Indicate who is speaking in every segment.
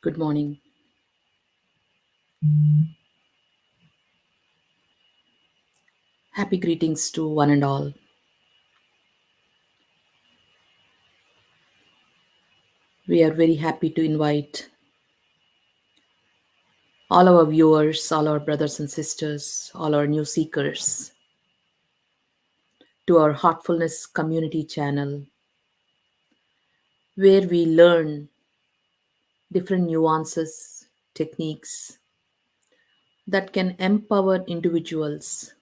Speaker 1: Good morning. Happy greetings to one and all. We are very happy to invite all our viewers, all our brothers and sisters, all our new seekers to our Heartfulness community channel where we learn different nuances, techniques that can empower individuals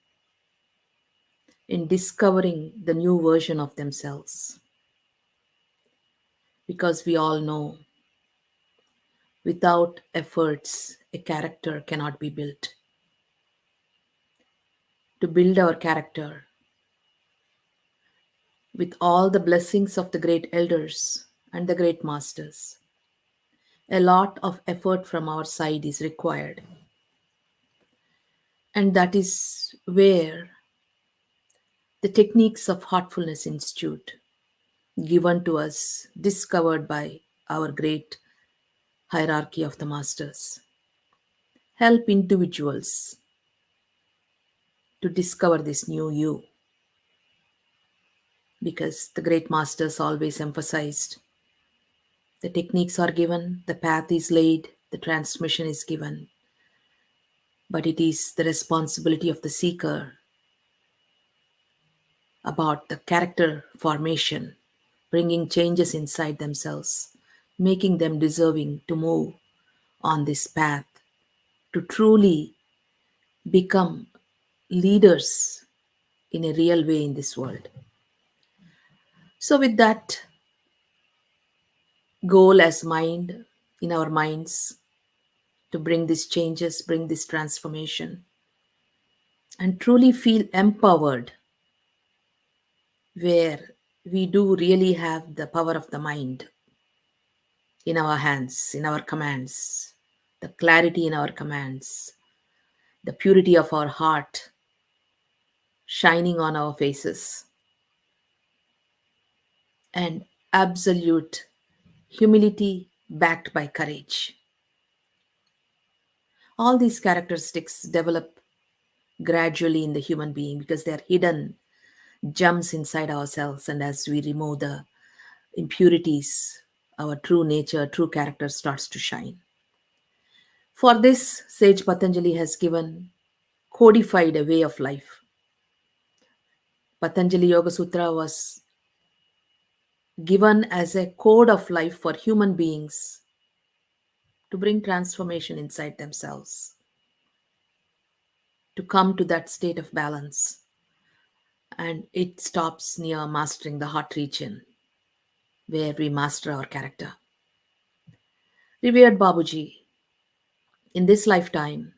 Speaker 1: in discovering the new version of themselves. Because we all know without efforts, a character cannot be built. To build our character, with all the blessings of the great elders and the great masters, a lot of effort from our side is required. And that is where the techniques of Heartfulness Institute, given to us, discovered by our great hierarchy of the masters, help individuals to discover this new you. Because the great masters always emphasized the techniques are given, the path is laid, the transmission is given, but it is the responsibility of the seeker about the character formation, bringing changes inside themselves, making them deserving to move on this path, to truly become leaders in a real way in this world. So, with that goal as mind in our minds to bring these changes, bring this transformation, and truly feel empowered where we do really have the power of the mind in our hands, in our commands, the clarity in our commands, the purity of our heart shining on our faces, and absolute humility backed by courage. All these characteristics develop gradually in the human being because they are hidden gems inside ourselves, and as we remove the impurities, our true nature, true character starts to shine. For this, Sage Patanjali has given codified a way of life. Patanjali Yoga Sutra was given as a code of life for human beings to bring transformation inside themselves, to come to that state of balance. And it stops near mastering the heart region, where we master our character. Revered Babuji, in this lifetime,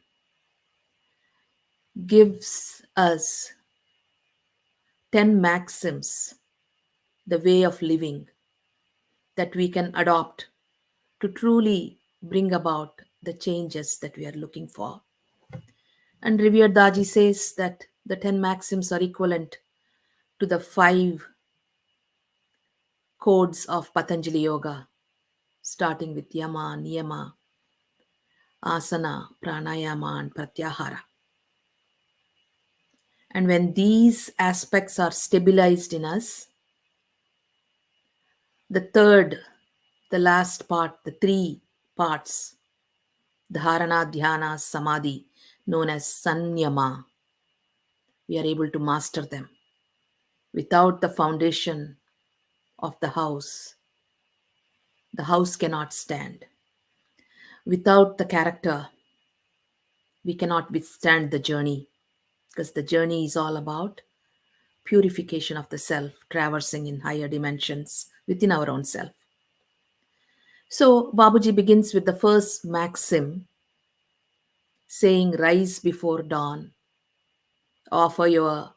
Speaker 1: gives us 10 maxims, the way of living that we can adopt to truly bring about the changes that we are looking for. And Revered Daji says that the 10 maxims are equivalent to the 5 codes of Patanjali Yoga, starting with Yama, Niyama, Asana, Pranayama, and Pratyahara. And when these aspects are stabilized in us, the third, the last part, the 3 parts, dharana, dhyana, samadhi, known as sanyama, we are able to master them. Without the foundation of the house cannot stand. Without the character, we cannot withstand the journey because the journey is all about purification of the self, traversing in higher dimensions within our own self. So, Babuji begins with the first maxim saying, rise before dawn, offer your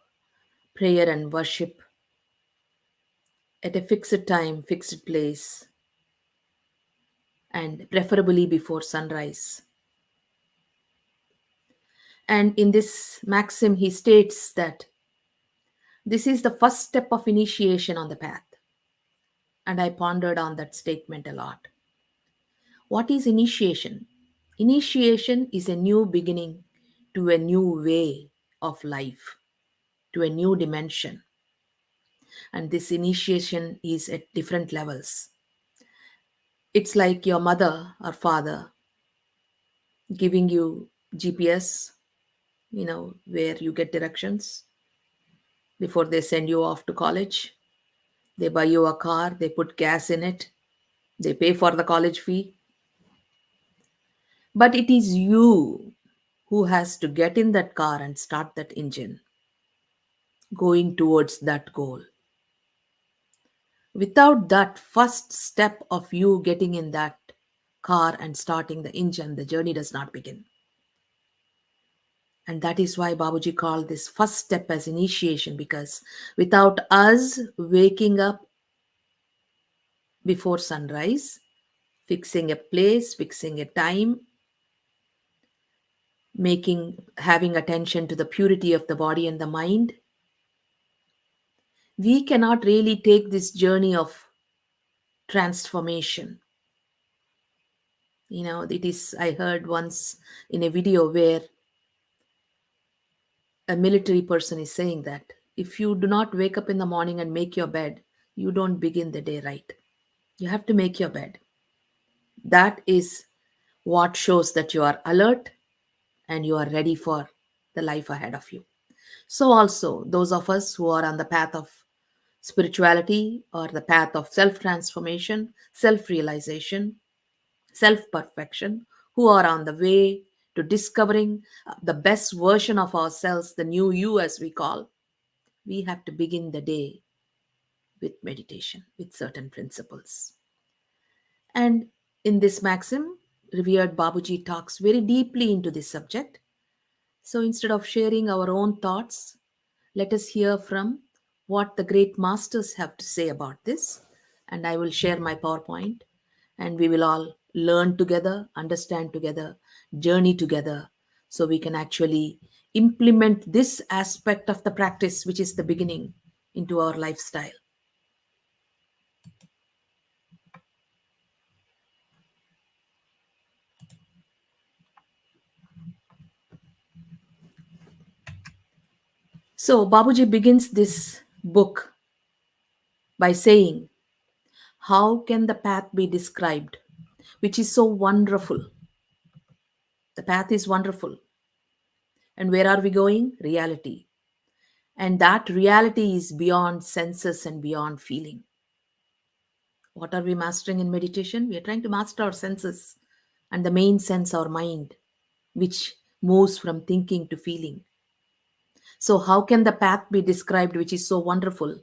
Speaker 1: prayer and worship at a fixed time, fixed place, and preferably before sunrise. And in this maxim, he states that this is the first step of initiation on the path. And I pondered on that statement a lot. What is initiation? Initiation is a new beginning to a new way of life, to a new dimension. And this initiation is at different levels. It's like your mother or father giving you GPS, where you get directions before they send you off to college. They buy you a car, they put gas in it, they pay for the college fee. But it is you who has to get in that car and start that engine going towards that goal. Without that first step of you getting in that car and starting the engine, the journey does not begin. And that is why Babuji called this first step as initiation, because without us waking up before sunrise, fixing a place, fixing a time, having attention to the purity of the body and the mind, we cannot really take this journey of transformation. It is, I heard once in a video where a military person is saying that if you do not wake up in the morning and make your bed, you don't begin the day right. You have to make your bed. That is what shows that you are alert and you are ready for the life ahead of you. So, also, those of us who are on the path of spirituality or the path of self transformation, self realization, self perfection, who are on the way to discovering the best version of ourselves, the new you, as we call, we have to begin the day with meditation, with certain principles. And in this maxim, revered Babuji talks very deeply into this subject. So instead of sharing our own thoughts, let us hear from what the great masters have to say about this. And I will share my PowerPoint, and we will all learn together, understand together, journey together, so we can actually implement this aspect of the practice, which is the beginning, into our lifestyle. So Babuji begins this book by saying, how can the path be described, which is so wonderful? The path is wonderful. And where are we going? Reality. And that reality is beyond senses and beyond feeling. What are we mastering in meditation? We are trying to master our senses. And the main sense, our mind, which moves from thinking to feeling. So, how can the path be described, which is so wonderful?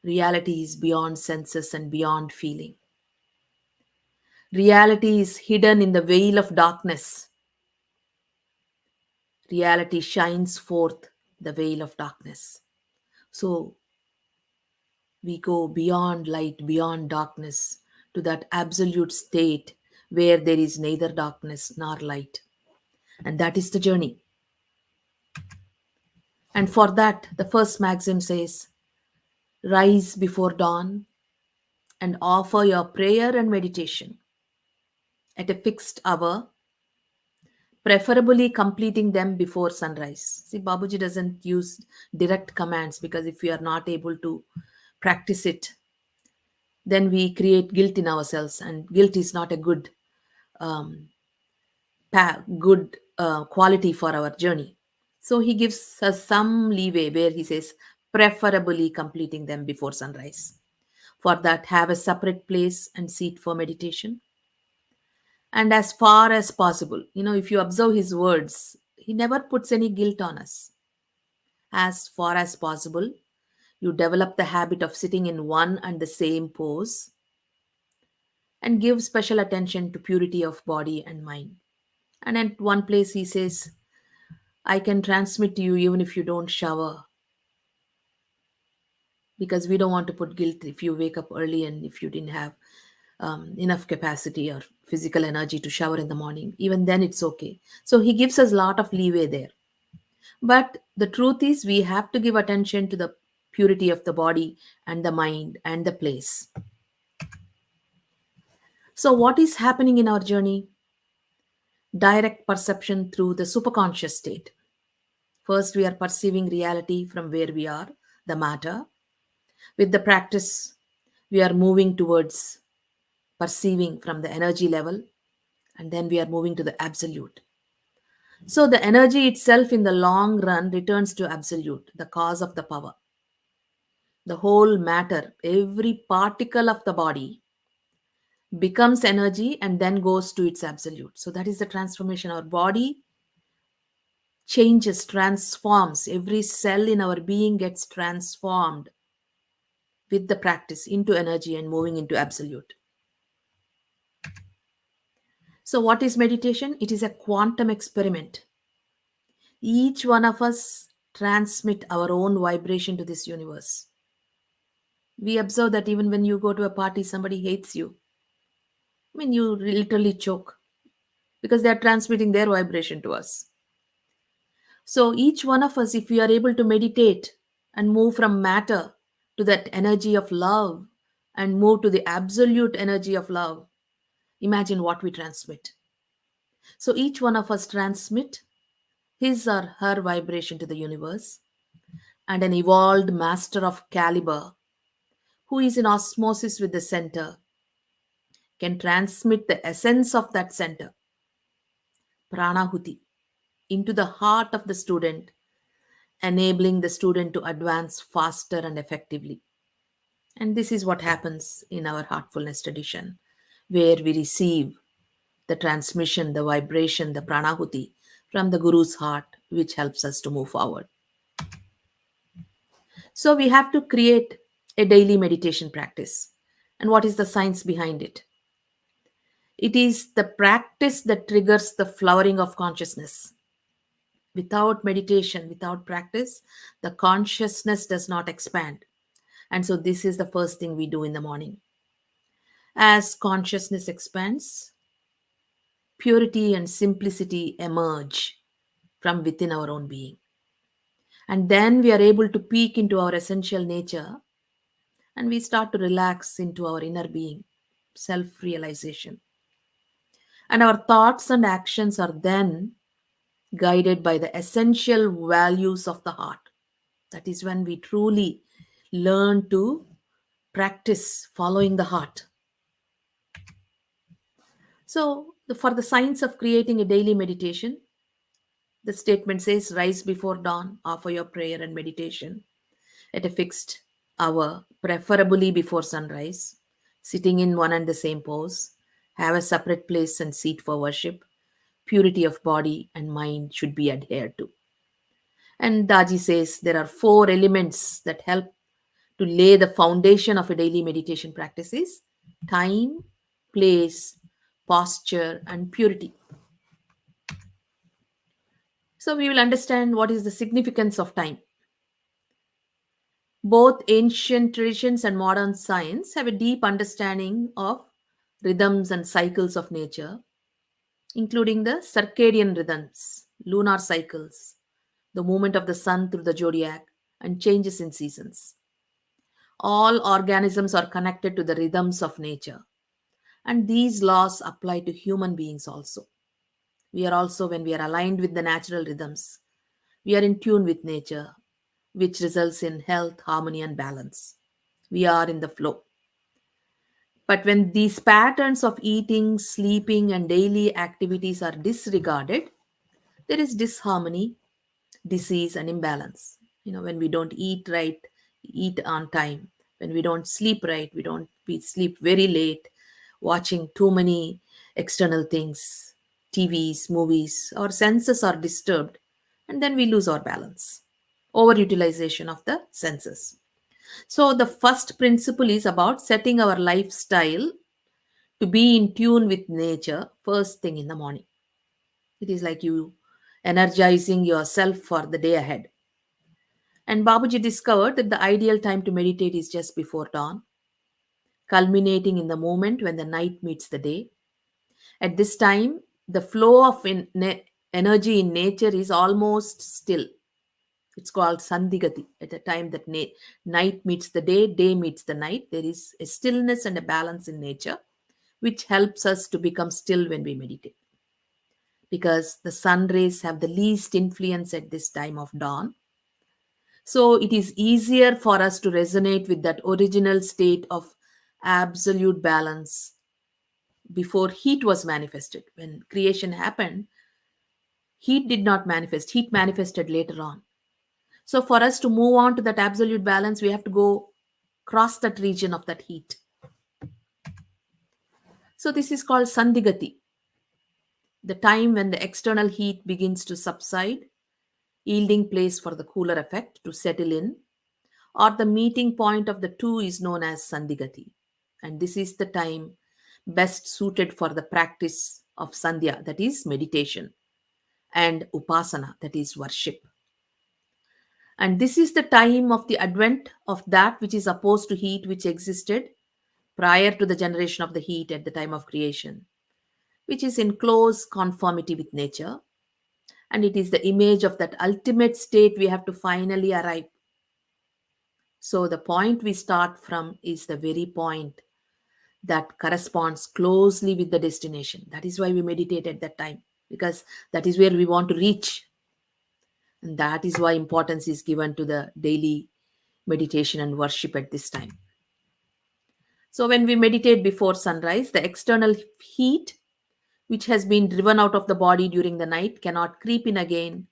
Speaker 1: Reality is beyond senses and beyond feeling. Reality is hidden in the veil of darkness. Reality shines forth the veil of darkness. So, we go beyond light, beyond darkness, to that absolute state where there is neither darkness nor light. And that is the journey. And for that, the first maxim says, rise before dawn and offer your prayer and meditation at a fixed hour, preferably completing them before sunrise. See, Babuji doesn't use direct commands, because if we are not able to practice it, then we create guilt in ourselves, and guilt is not a um, good quality for our journey. So he gives us some leeway where he says, preferably completing them before sunrise. For that, have a separate place and seat for meditation. And as far as possible, if you observe his words, he never puts any guilt on us. As far as possible, you develop the habit of sitting in one and the same pose and give special attention to purity of body and mind. And at one place, he says, I can transmit to you even if you don't shower, because we don't want to put guilt if you wake up early and if you didn't have enough capacity or physical energy to shower in the morning. Even then, it's okay. So he gives us a lot of leeway there. But the truth is, we have to give attention to the purity of the body and the mind and the place. So, what is happening in our journey? Direct perception through the superconscious state. First, we are perceiving reality from where we are, the matter. With the practice, we are moving towards perceiving from the energy level, and then we are moving to the absolute. So, the energy itself in the long run returns to absolute, the cause of the power. The whole matter, every particle of the body becomes energy and then goes to its absolute. So, that is the transformation. Our body changes, transforms. Every cell in our being gets transformed with the practice into energy and moving into absolute. So, what is meditation? It is a quantum experiment. Each one of us transmit our own vibration to this universe. We observe that even when you go to a party, somebody hates you. I mean, you literally choke because they are transmitting their vibration to us. So, each one of us, if we are able to meditate and move from matter to that energy of love and move to the absolute energy of love, imagine what we transmit. So, each one of us transmit his or her vibration to the universe, and an evolved master of caliber who is in osmosis with the center can transmit the essence of that center, pranahuti, into the heart of the student, enabling the student to advance faster and effectively. And this is what happens in our heartfulness tradition, where we receive the transmission, the vibration, the pranahuti from the Guru's heart, which helps us to move forward. So we have to create a daily meditation practice. And what is the science behind it? It is the practice that triggers the flowering of consciousness. Without meditation, without practice, the consciousness does not expand. And so, this is the first thing we do in the morning. As consciousness expands, purity and simplicity emerge from within our own being. And then we are able to peek into our essential nature and we start to relax into our inner being, self realization. And our thoughts and actions are then guided by the essential values of the heart. That is when we truly learn to practice following the heart. So, for the science of creating a daily meditation, the statement says, rise before dawn, offer your prayer and meditation at a fixed hour, preferably before sunrise, sitting in one and the same pose, have a separate place and seat for worship, purity of body and mind should be adhered to. And Daji says there are four elements that help to lay the foundation of a daily meditation practices: time, place, posture, and purity. So we will understand what is the significance of time. Both ancient traditions and modern science have a deep understanding of rhythms and cycles of nature, including the circadian rhythms, lunar cycles, the movement of the sun through the zodiac, and changes in seasons. All organisms are connected to the rhythms of nature, and these laws apply to human beings also. We are also, when we are aligned with the natural rhythms, we are in tune with nature, which results in health, harmony, and balance. We are in the flow. But when these patterns of eating, sleeping, and daily activities are disregarded, there is disharmony, disease, and imbalance. When we don't eat right, eat on time. When we don't sleep right, we sleep very late, watching too many external things, TVs, movies. Our senses are disturbed, and then we lose our balance. Overutilization of the senses. So, the first principle is about setting our lifestyle to be in tune with nature first thing in the morning. It is like you energizing yourself for the day ahead. And Babuji discovered that the ideal time to meditate is just before dawn, culminating in the moment when the night meets the day. At this time, the flow of energy in nature is almost still. It's called Sandhigati. At the time that night meets the day meets the night, there is a stillness and a balance in nature. which helps us to become still when we meditate. Because the sun rays have the least influence at this time of dawn, so it is easier for us to resonate with that original state of absolute balance before heat was manifested. When creation happened, heat did not manifest, heat manifested later on. So, for us to move on to that absolute balance, we have to go cross that region of that heat. So, this is called Sandigati, the time when the external heat begins to subside, yielding place for the cooler effect to settle in, or the meeting point of the two is known as Sandigati. And this is the time best suited for the practice of Sandhya, that is meditation, and Upasana, that is worship. And this is the time of the advent of that which is opposed to heat, which existed prior to the generation of the heat at the time of creation, which is in close conformity with nature. And it is the image of that ultimate state we have to finally arrive. So, the point we start from is the very point that corresponds closely with the destination. That is why we meditate at that time, because that is where we want to reach. And that is why importance is given to the daily meditation and worship at this time. So, when we meditate before sunrise, the external heat, which has been driven out of the body during the night, cannot creep in again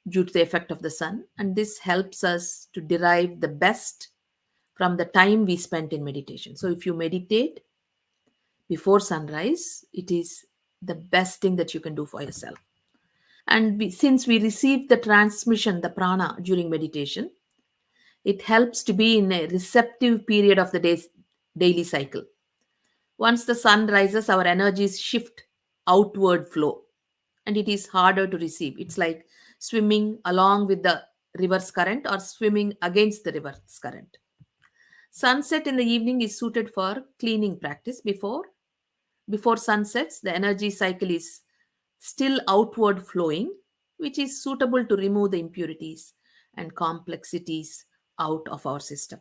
Speaker 1: due to the effect of the sun. And this helps us to derive the best from the time we spent in meditation. So, if you meditate before sunrise, it is the best thing that you can do for yourself. And since we receive the transmission, the prana, during meditation, it helps to be in a receptive period of the day's daily cycle. Once the sun rises, our energies shift outward flow and it is harder to receive. It's like swimming along with the reverse current or swimming against the reverse current. Sunset in the evening is suited for cleaning practice. Before sunsets, the energy cycle is still outward flowing, which is suitable to remove the impurities and complexities out of our system.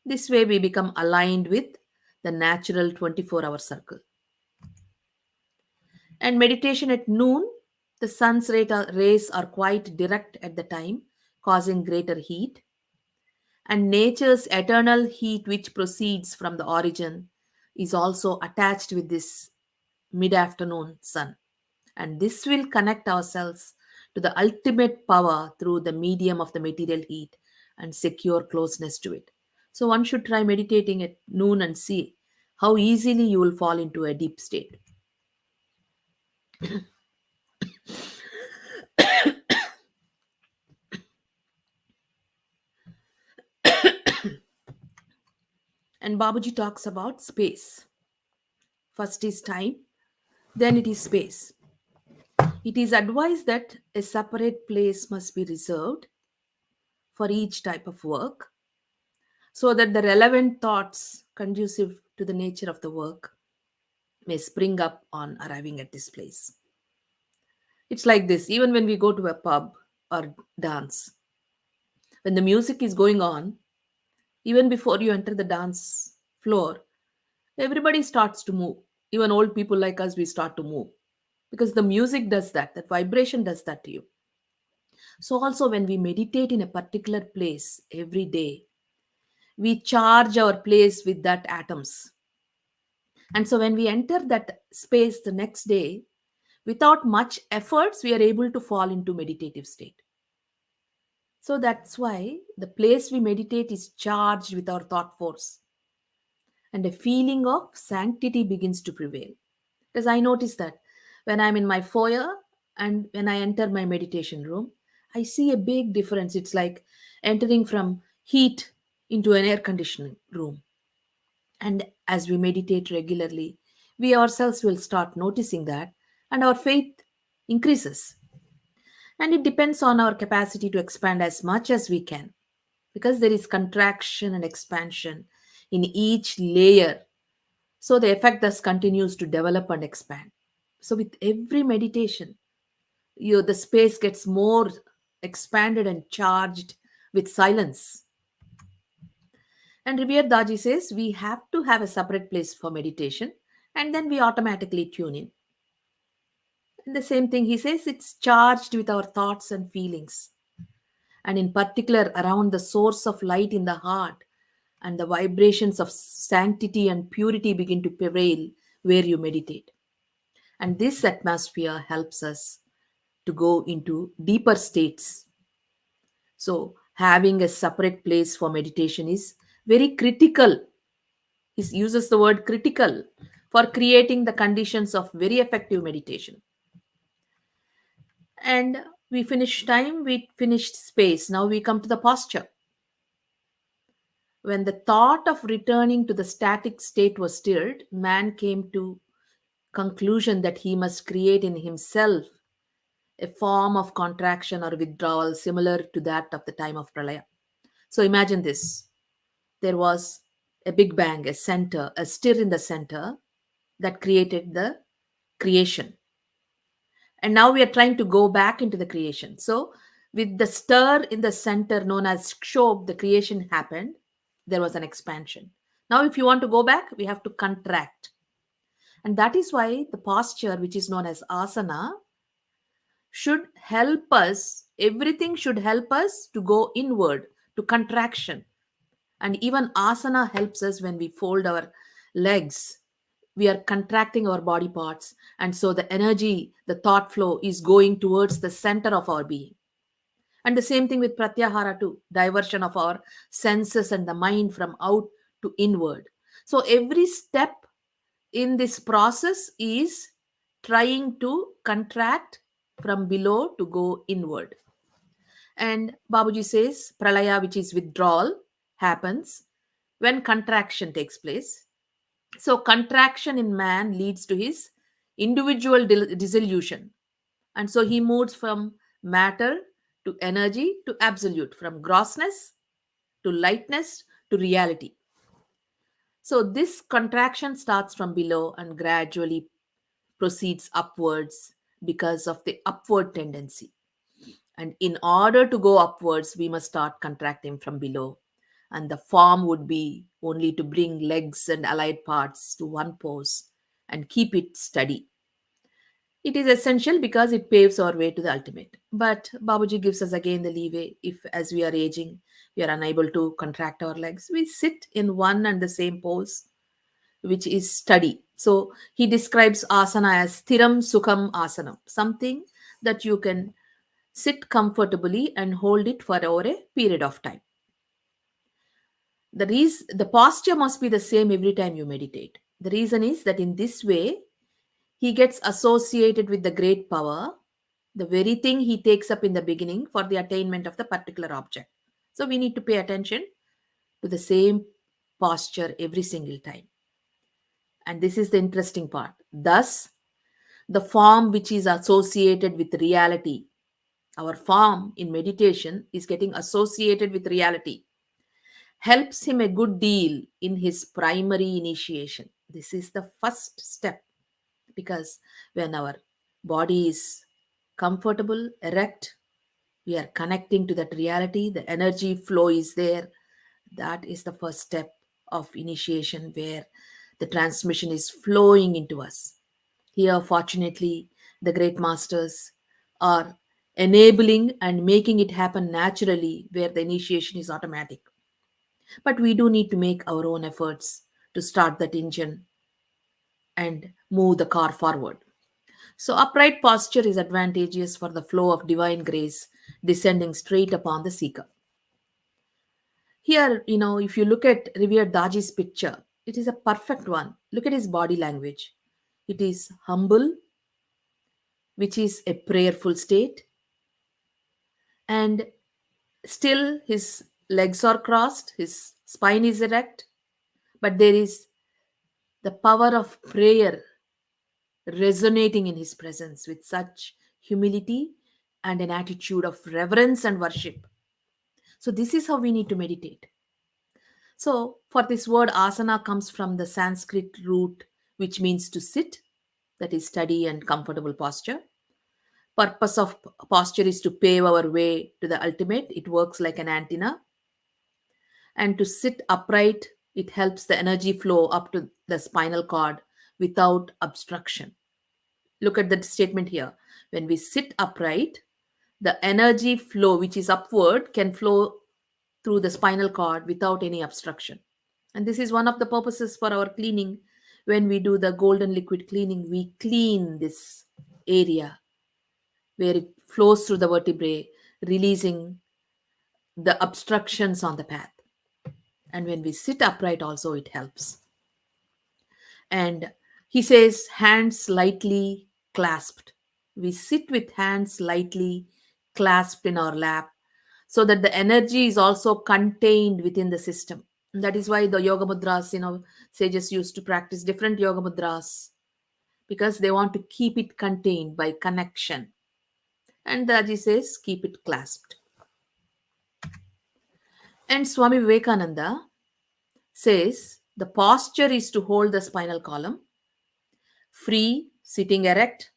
Speaker 1: This way, we become aligned with the natural 24-hour circle. And meditation at noon, the sun's rays are quite direct at the time, causing greater heat. And nature's eternal heat, which proceeds from the origin, is also attached with this mid afternoon sun. And this will connect ourselves to the ultimate power through the medium of the material heat and secure closeness to it. So, one should try meditating at noon and see how easily you will fall into a deep state. And Babaji talks about space. First is time, then it is space. It is advised that a separate place must be reserved for each type of work so that the relevant thoughts conducive to the nature of the work may spring up on arriving at this place. It's like this, even when we go to a pub or dance, when the music is going on, even before you enter the dance floor, everybody starts to move. Even old people like us, we start to move because the music does that, that vibration does that to you. So, also, when we meditate in a particular place every day, we charge our place with that atoms. And so, when we enter that space the next day, without much efforts, we are able to fall into meditative state. So, that's why the place we meditate is charged with our thought force, and a feeling of sanctity begins to prevail. Because I notice that when I'm in my foyer and when I enter my meditation room, I see a big difference. It's like entering from heat into an air conditioning room. And as we meditate regularly, we ourselves will start noticing that, and our faith increases. And it depends on our capacity to expand as much as we can, because there is contraction and expansion in each layer. So the effect thus continues to develop and expand. So with every meditation, the space gets more expanded and charged with silence. And Revered Daji says we have to have a separate place for meditation and then we automatically tune in. And the same thing he says, it's charged with our thoughts and feelings, and in particular around the source of light in the heart, and the vibrations of sanctity and purity begin to prevail where you meditate. And this atmosphere helps us to go into deeper states. So, having a separate place for meditation is very critical. He uses the word critical for creating the conditions of very effective meditation. And we finished time, we finished space. Now we come to the posture. When the thought of returning to the static state was stirred, man came to conclusion that he must create in himself a form of contraction or withdrawal similar to that of the time of pralaya. So imagine this. There was a big bang, a center, a stir in the center that created the creation. And now we are trying to go back into the creation. So, with the stir in the center known as kshob, the creation happened. There was an expansion. Now, if you want to go back, we have to contract. And that is why the posture, which is known as asana, should help us, everything should help us to go inward, to contraction. And even asana helps us when we fold our legs. We are contracting our body parts. And so the energy, the thought flow is going towards the center of our being. And the same thing with pratyahara too, diversion of our senses and the mind from out to inward. So every step in this process is trying to contract from below to go inward. And Babuji says pralaya, which is withdrawal, happens when contraction takes place. So, contraction in man leads to his individual dissolution. And so he moves from matter to energy to absolute, from grossness to lightness to reality. So, this contraction starts from below and gradually proceeds upwards because of the upward tendency. And in order to go upwards, we must start contracting from below. And the form would be only to bring legs and allied parts to one pose and keep it steady. It is essential because it paves our way to the ultimate. But Babuji gives us again the leeway. If, as we are aging, we are unable to contract our legs, we sit in one and the same pose, which is steady. So he describes asana as thiram sukham asanam, something that you can sit comfortably and hold it for over a period of time. The posture must be the same every time you meditate. The reason is that in this way he gets associated with the great power, the very thing he takes up in the beginning for the attainment of the particular object. So we need to pay attention to the same posture every single time. And this is the interesting part. Thus, the form which is associated with reality, our form in meditation is getting associated with reality, helps him a good deal in his primary initiation. This is the first step, because when our body is comfortable, erect, we are connecting to that reality, the energy flow is there. That is the first step of initiation where the transmission is flowing into us. Here, fortunately, the great masters are enabling and making it happen naturally where the initiation is automatic. But we do need to make our own efforts to start that engine and move the car forward. So, upright posture is advantageous for the flow of divine grace descending straight upon the seeker. Here, if you look at revered Daji's picture, it is a perfect one. Look at his body language. It is humble, which is a prayerful state, and still his legs are crossed, his spine is erect, but there is the power of prayer resonating in his presence with such humility and an attitude of reverence and worship. So, this is how we need to meditate. So, for this word, asana comes from the Sanskrit root, which means to sit, that is, steady and comfortable posture. Purpose of posture is to pave our way to the ultimate. It works like an antenna. And to sit upright, it helps the energy flow up to the spinal cord, without obstruction. Look at the statement here. When we sit upright, the energy flow, which is upward, can flow through the spinal cord without any obstruction. And this is one of the purposes for our cleaning. When we do the golden liquid cleaning, we clean this area where it flows through the vertebrae, releasing the obstructions on the path. And when we sit upright, also it helps. And he says, hands lightly clasped. We sit with hands lightly clasped in our lap so that the energy is also contained within the system. That is why the yoga mudras, sages used to practice different yoga mudras because they want to keep it contained by connection. And the Aji says, keep it clasped. And Swami Vivekananda says, the posture is to hold the spinal column free, sitting erect,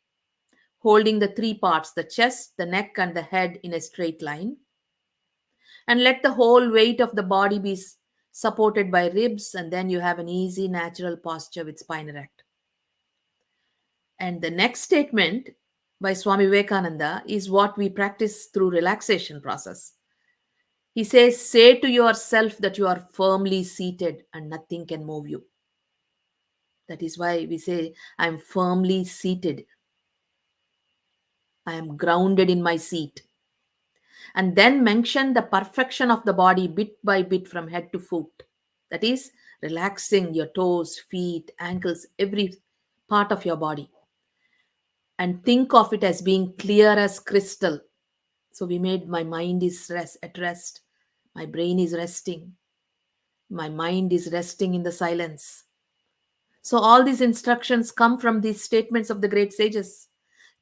Speaker 1: holding the three parts, the chest, the neck, and the head in a straight line. And let the whole weight of the body be supported by ribs, and then you have an easy, natural posture with spine erect. And the next statement by Swami Vivekananda is what we practice through relaxation process. He says, say to yourself that you are firmly seated and nothing can move you. That is why we say, I am firmly seated. I am grounded in my seat. And then mention the perfection of the body bit by bit from head to foot. That is, relaxing your toes, feet, ankles, every part of your body. And think of it as being clear as crystal. So we made my mind is at rest. My brain is resting. My mind is resting in the silence. So all these instructions come from these statements of the great sages.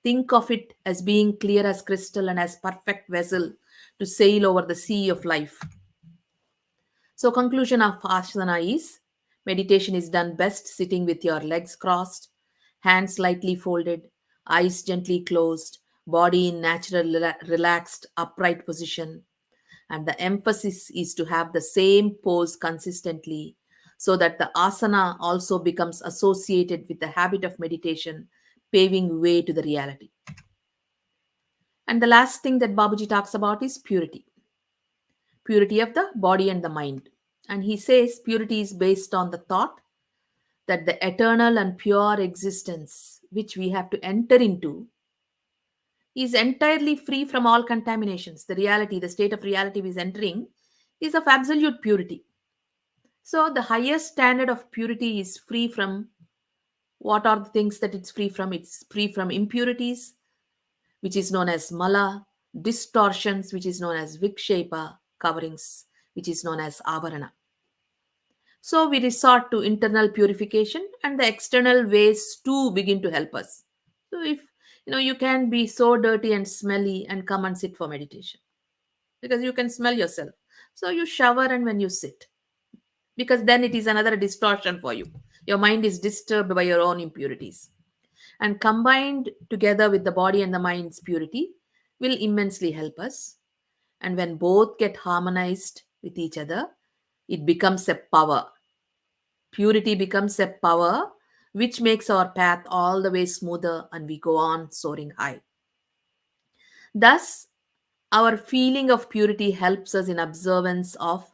Speaker 1: Think of it as being clear as crystal and as perfect vessel to sail over the sea of life. So conclusion of asana is meditation is done best sitting with your legs crossed, hands slightly folded, eyes gently closed, body in natural relaxed upright position, and the emphasis is to have the same pose consistently so that the asana also becomes associated with the habit of meditation, paving way to the reality. And the last thing that Babuji talks about is purity of the body and the mind. And he says purity is based on the thought that the eternal and pure existence which we have to enter into is entirely free from all contaminations. The reality, the state of reality we is entering is of absolute purity. So the highest standard of purity is free from what are the things that it's free from? It's free from impurities, which is known as mala, distortions, which is known as vikshepa, coverings, which is known as avarana. So we resort to internal purification and the external ways too begin to help us. So if you can be so dirty and smelly and come and sit for meditation because you can smell yourself. So you shower and when you sit, because then it is another distortion for you. Your mind is disturbed by your own impurities. And combined together with the body and the mind's purity will immensely help us. And when both get harmonized with each other, it becomes a power. Purity becomes a power which makes our path all the way smoother and we go on soaring high. Thus, our feeling of purity helps us in observance of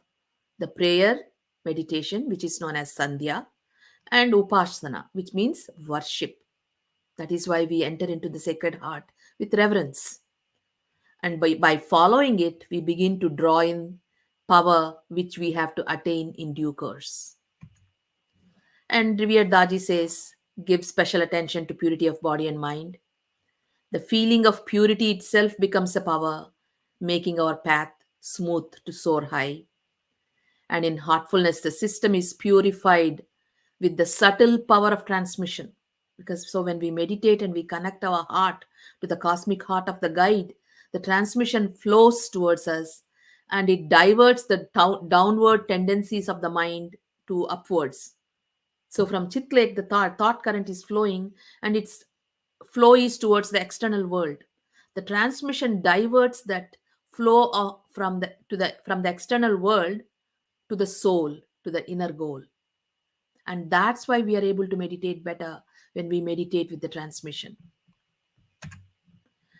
Speaker 1: the prayer, meditation, which is known as sandhya, and upasana, which means worship. That is why we enter into the Sacred Heart with reverence. And by following it, we begin to draw in power which we have to attain in due course. And revered Daji says, give special attention to purity of body and mind. The feeling of purity itself becomes a power, making our path smooth to soar high. And in heartfulness, the system is purified with the subtle power of transmission. Because so when we meditate and we connect our heart to the cosmic heart of the guide, the transmission flows towards us and it diverts the downward tendencies of the mind to upwards. So from Chit Lake, the thought current is flowing and its flow is towards the external world. The transmission diverts that flow from the external world to the soul, to the inner goal. And that's why we are able to meditate better when we meditate with the transmission.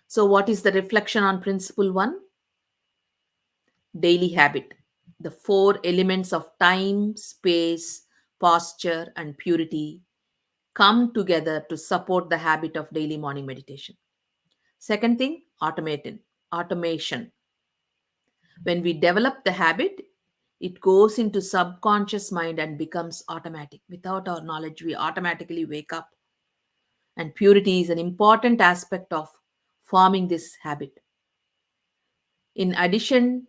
Speaker 1: So, what is the reflection on principle one? Daily habit. The four elements of time, space, posture, and purity come together to support the habit of daily morning meditation. Second thing, automation. When we develop the habit, it goes into subconscious mind and becomes automatic. Without our knowledge, we automatically wake up. And purity is an important aspect of forming this habit. In addition,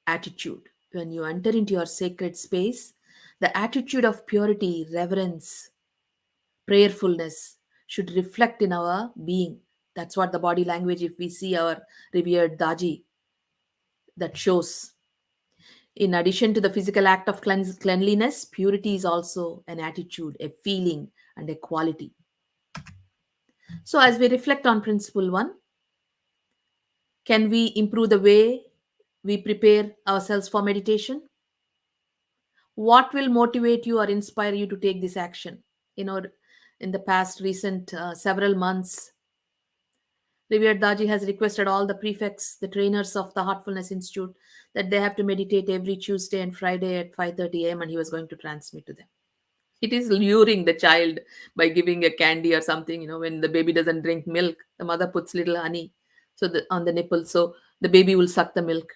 Speaker 1: attitude. When you enter into your sacred space, the attitude of purity, reverence, prayerfulness should reflect in our being. That's what the body language, if we see our revered Daji, that shows. In addition to the physical act of cleanliness, purity is also an attitude, a feeling, and a quality. So, as we reflect on principle one, can we improve the way we prepare ourselves for meditation? What will motivate you or inspire you to take this action? You know, in the past recent several months, Revered Daji has requested all the prefects, the trainers of the Heartfulness Institute, that they have to meditate every Tuesday and Friday at 5:30 a.m. and he was going to transmit to them. It is luring the child by giving a candy or something. When the baby doesn't drink milk, the mother puts little honey on the nipple, so the baby will suck the milk.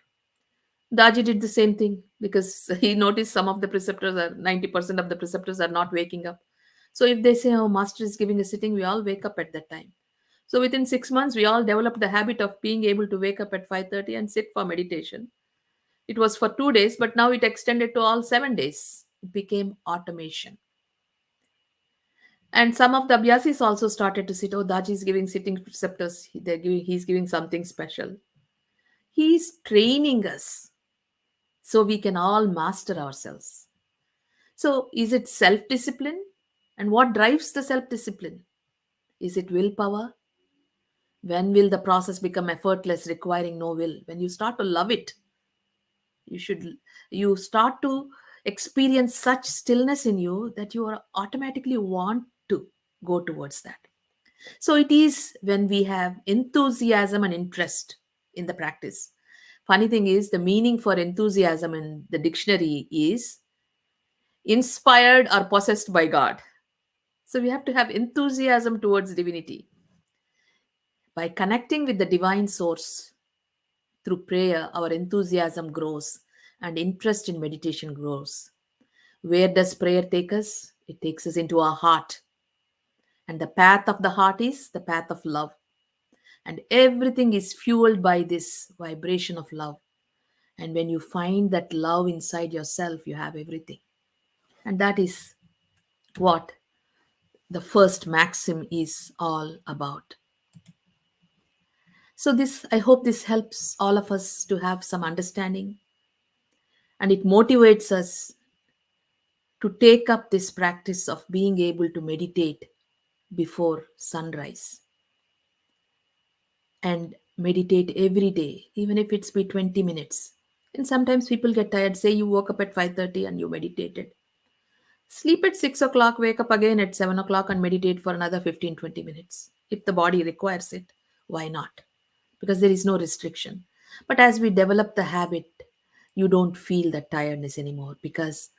Speaker 1: Daji did the same thing because he noticed some of the preceptors are 90% of the preceptors are not waking up. So if they say, "Oh, master is giving a sitting," we all wake up at that time. So within 6 months, we all developed the habit of being able to wake up at 5:30 and sit for meditation. It was for 2 days, but now it extended to all 7 days. It became automation. And some of the abhyasis also started to sit. Oh, Daji is giving sitting preceptors. He's giving something special. He's training us so we can all master ourselves. So, is it self discipline? And what drives the self discipline? Is it willpower? When will the process become effortless, requiring no will? When you start to love it, you should you start to experience such stillness in you that you are automatically want to go towards that. So it is when we have enthusiasm and interest in the practice. Funny thing is, the meaning for enthusiasm in the dictionary is inspired or possessed by God. So we have to have enthusiasm towards divinity. By connecting with the divine source through prayer, our enthusiasm grows and interest in meditation grows. Where does prayer take us? It takes us into our heart. And the path of the heart is the path of love. And everything is fueled by this vibration of love. And when you find that love inside yourself, you have everything. And that is what the first maxim is all about. So, this, I hope this helps all of us to have some understanding and it motivates us to take up this practice of being able to meditate before sunrise and meditate every day, even if it's be 20 minutes. And sometimes people get tired. Say you woke up at 5:30 and you meditated. Sleep at 6 o'clock, wake up again at 7 o'clock and meditate for another 15-20 minutes. If the body requires it, why not? Because there is no restriction. But as we develop the habit, you don't feel that tiredness anymore because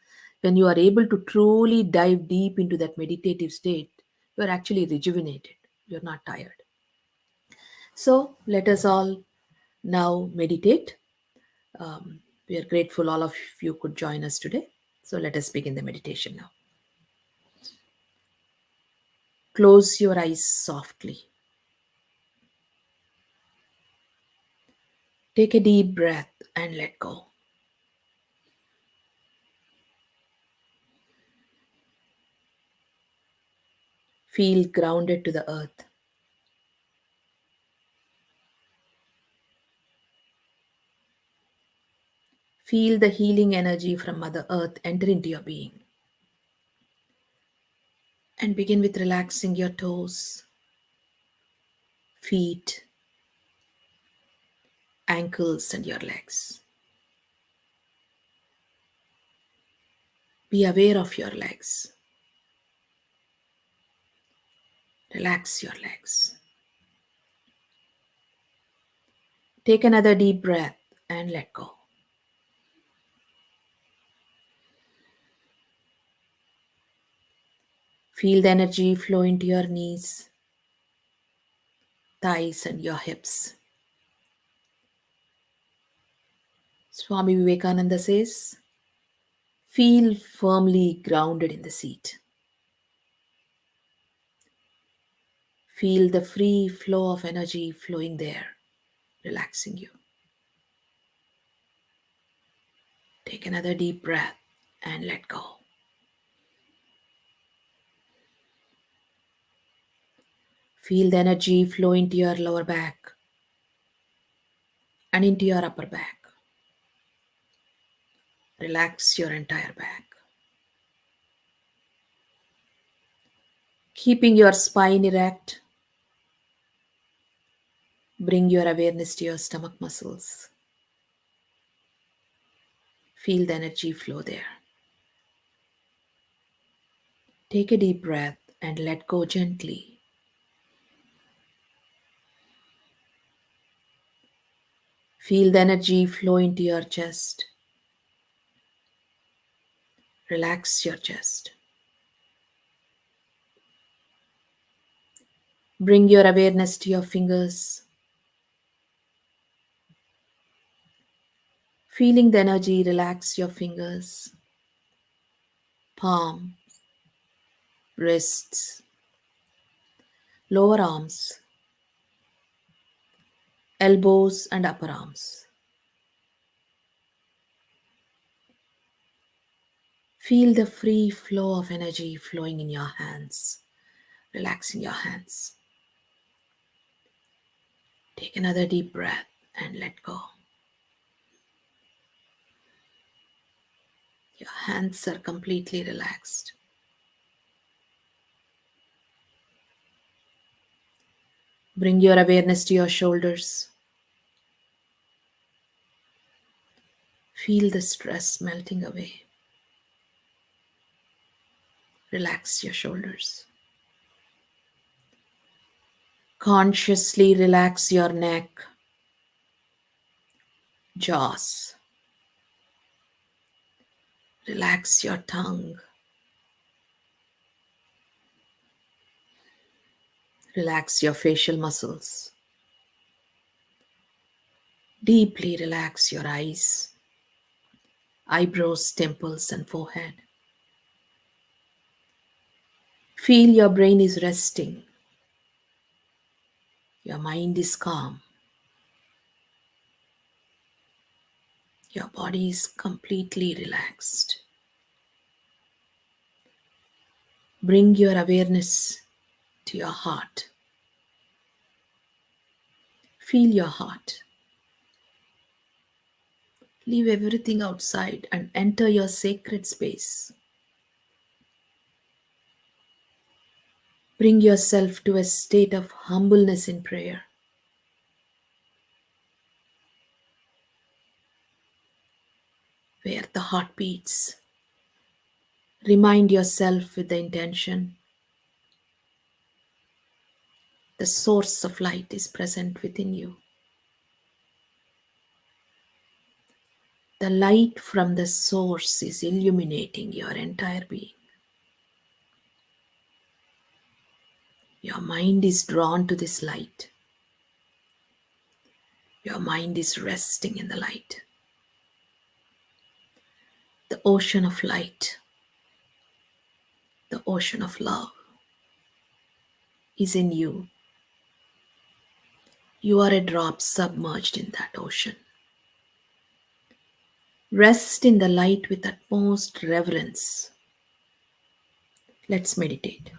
Speaker 1: when you are able to truly dive deep into that meditative state, you are actually rejuvenated. You're not tired. So let us all now meditate. We are grateful all of you could join us today. So let us begin the meditation now. Close your eyes softly. Take a deep breath and let go. Feel grounded to the earth. Feel the healing energy from Mother Earth enter into your being. And begin with relaxing your toes, feet, ankles, and your legs. Be aware of your legs. Relax your legs. Take another deep breath and let go. Feel the energy flow into your knees, thighs, and your hips. Swami Vivekananda says, feel firmly grounded in the seat. Feel the free flow of energy flowing there, relaxing you. Take another deep breath and let go. Feel the energy flow into your lower back and into your upper back. Relax your entire back. Keeping your spine erect, bring your awareness to your stomach muscles. Feel the energy flow there. Take a deep breath and let go gently. Feel the energy flow into your chest. Relax your chest. Bring your awareness to your fingers. Feeling the energy, relax your fingers, palm, wrists, lower arms, elbows, and upper arms. Feel the free flow of energy flowing in your hands, relaxing your hands. Take another deep breath and let go. Your hands are completely relaxed. Bring your awareness to your shoulders. Feel the stress melting away. Relax your shoulders. Consciously relax your neck, jaws. Relax your tongue. Relax your facial muscles. Deeply relax your eyes, eyebrows, temples, and forehead. Feel your brain is resting. Your mind is calm. Your body is completely relaxed. Bring your awareness to your heart. Feel your heart. Leave everything outside and enter your sacred space. Bring yourself to a state of humbleness in prayer. Where the heart beats. Remind yourself with the intention. The source of light is present within you. The light from the source is illuminating your entire being. Your mind is drawn to this light. Your mind is resting in the light. The ocean of light, the ocean of love is in you. You are a drop submerged in that ocean. Rest in the light with utmost reverence. Let's meditate.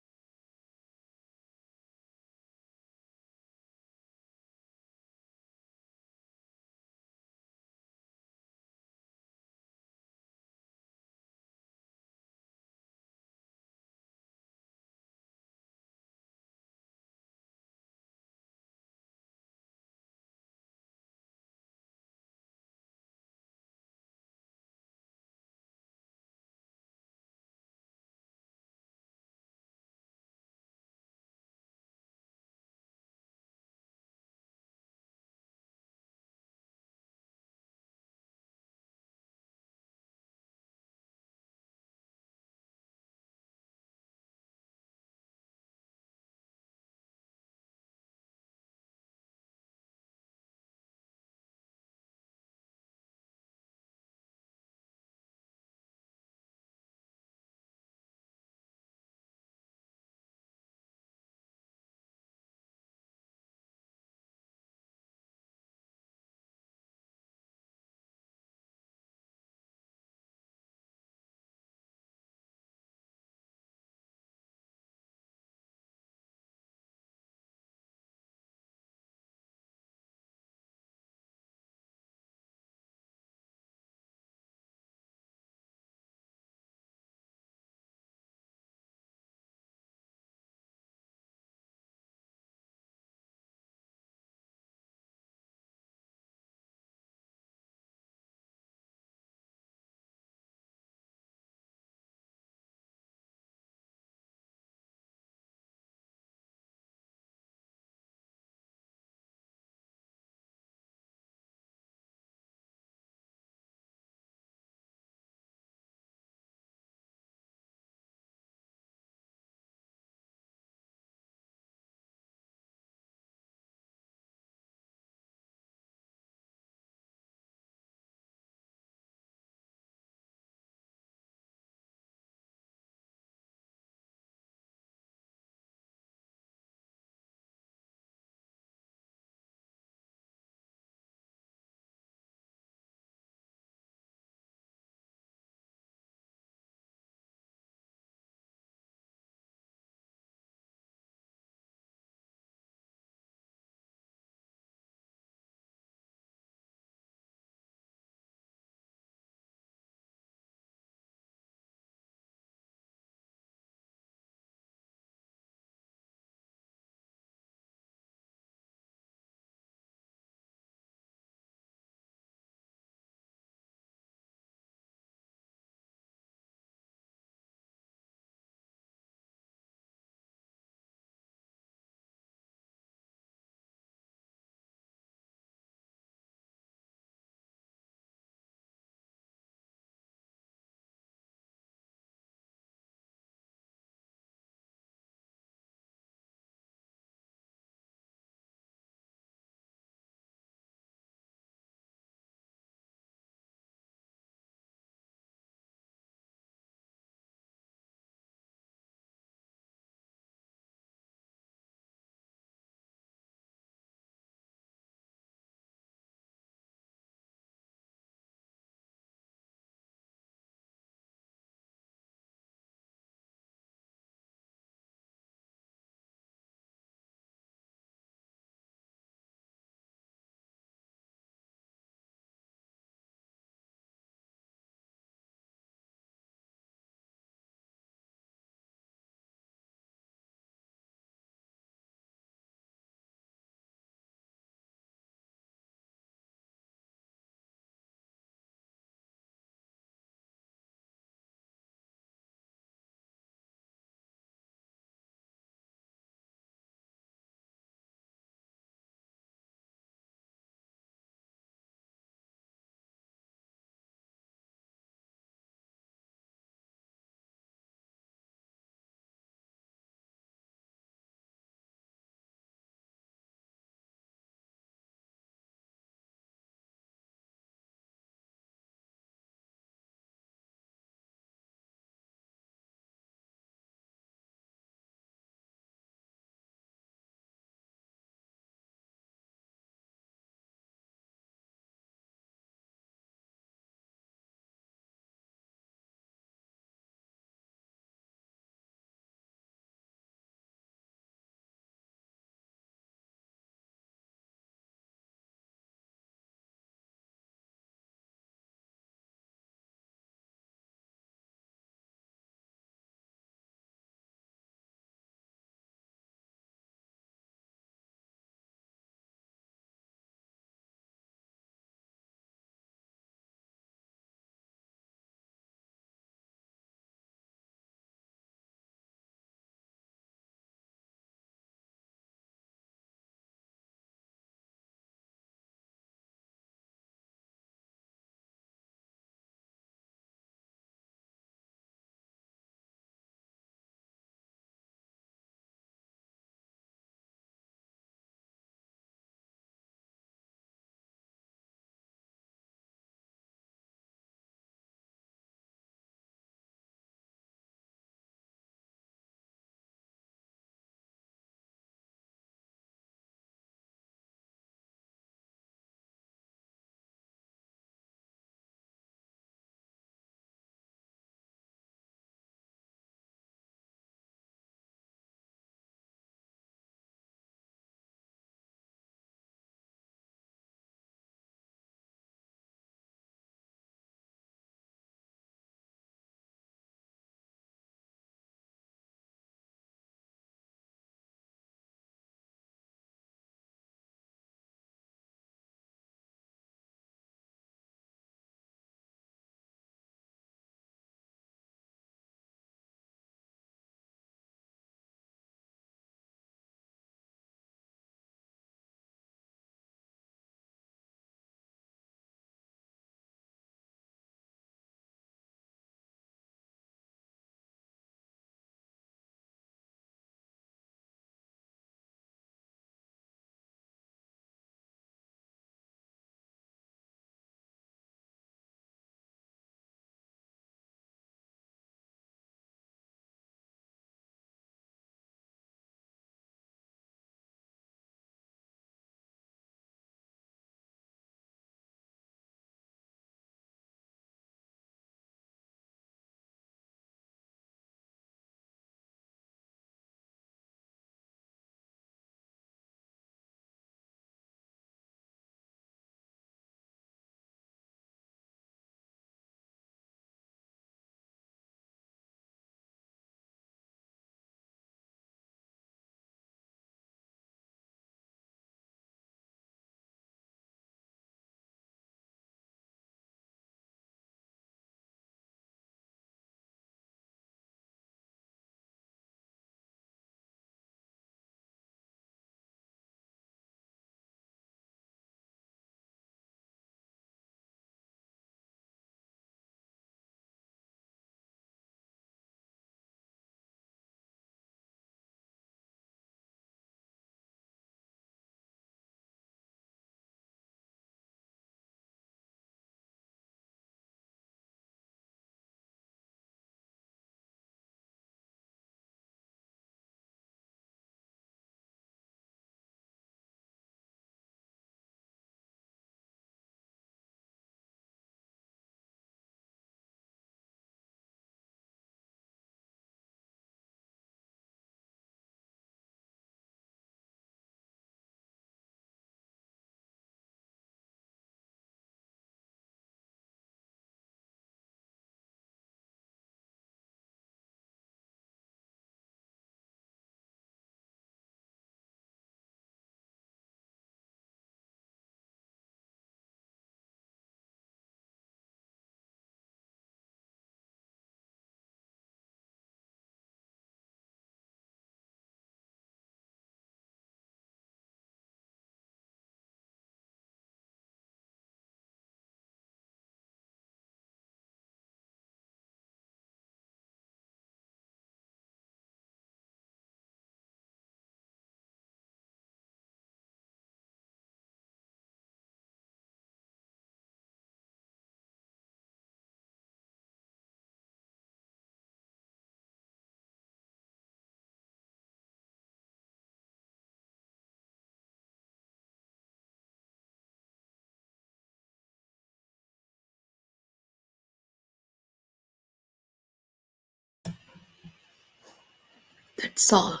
Speaker 1: That's all.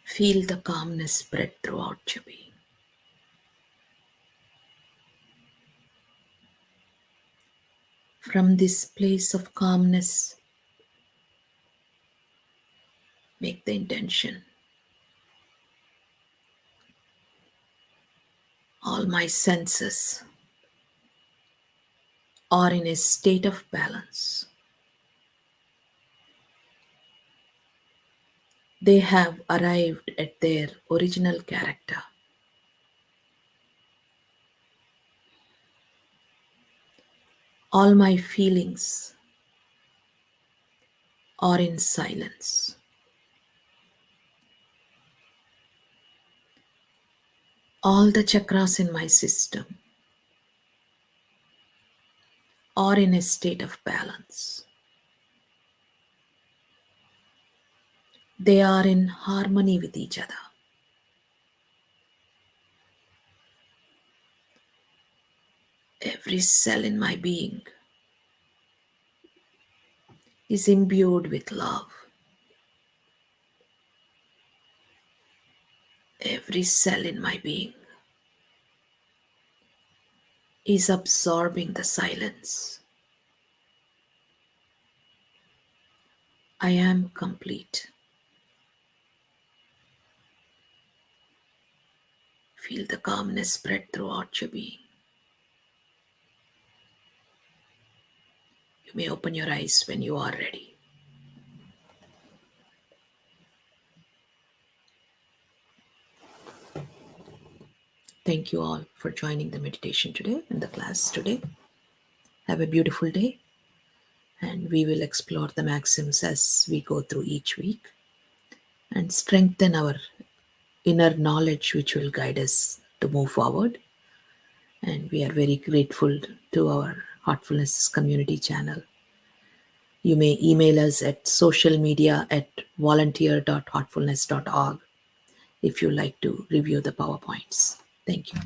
Speaker 1: Feel the calmness spread throughout your being. From this place of calmness, make the intention. All my senses are in a state of balance. They have arrived at their original character. All my feelings are in silence. All the chakras in my system are in a state of balance. They are in harmony with each other. Every cell in my being is imbued with love. Every cell in my being is absorbing the silence. I am complete. Feel the calmness spread throughout your being. You may open your eyes when you are ready. Thank you all for joining the meditation today and the class today. Have a beautiful day, and we will explore the maxims as we go through each week and strengthen our inner knowledge, which will guide us to move forward. And we are very grateful to our Heartfulness community channel. You may email us at social media at volunteer.heartfulness.org if you like to review the PowerPoints. Thank you.